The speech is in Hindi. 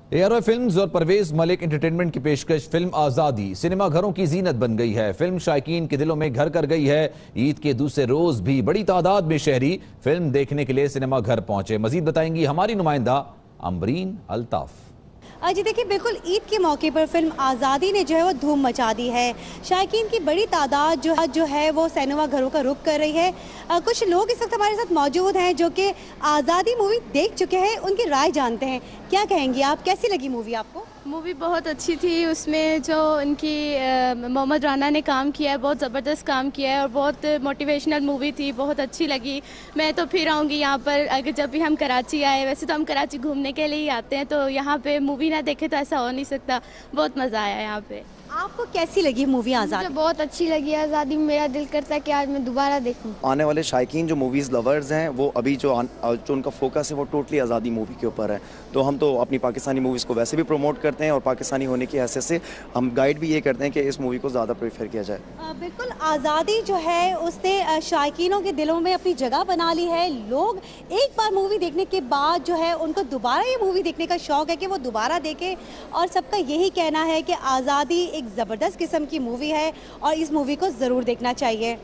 ARY फिल्म्स और परवेज मलिक एंटरटेनमेंट की पेशकश फिल्म आज़ादी सिनेमा घरों की जीनत बन गई है। फिल्म शायकीन के दिलों में घर कर गई है। ईद के दूसरे रोज भी बड़ी तादाद में शहरी फिल्म देखने के लिए सिनेमा घर पहुंचे। मजीद बताएंगी हमारी नुमाइंदा अमरीन अल्ताफ। जी देखिए, बिल्कुल ईद के मौके पर फिल्म आज़ादी ने जो है वो धूम मचा दी है। शायकीन की बड़ी तादाद जो है वो सिनेमा घरों का रुख कर रही है। कुछ लोग इस वक्त हमारे साथ मौजूद हैं जो कि आज़ादी मूवी देख चुके हैं, उनकी राय जानते हैं। क्या कहेंगी आप, कैसी लगी मूवी आपको? मूवी बहुत अच्छी थी। उसमें जो उनकी मोहम्मद राना ने काम किया है, बहुत ज़बरदस्त काम किया है और बहुत मोटिवेशनल मूवी थी, बहुत अच्छी लगी। मैं तो फिर आऊँगी यहाँ पर, अगर जब भी हम कराची आए। वैसे तो हम कराची घूमने के लिए ही आते हैं, तो यहाँ पे मूवी ना देखे तो ऐसा हो नहीं सकता। बहुत मज़ा आया यहाँ पे। आपको कैसी लगी मूवी आज़ादी? मुझे बहुत अच्छी लगी आज़ादी। मेरा दिल करता है कि आज मैं दोबारा देखूं। आने वाले शायकीन जो मूवीज़ लवर्स हैं वो अभी जो उनका फोकस है वो टोटली आज़ादी मूवी के ऊपर है। तो हम तो अपनी पाकिस्तानी मूवीज़ को वैसे भी प्रमोट करते हैं और पाकिस्तानी होने की हैसियत से हम गाइड भी ये करते हैं कि इस मूवी को ज़्यादा प्रेफर किया जाए। बिल्कुल, आज़ादी जो है उसने शायकीनों के दिलों में अपनी जगह बना ली है। लोग एक बार मूवी देखने के बाद जो है उनको दोबारा ये मूवी देखने का शौक़ है कि वो दोबारा देखें। और सबका यही कहना है कि आज़ादी एक ज़बरदस्त किस्म की मूवी है और इस मूवी को ज़रूर देखना चाहिए।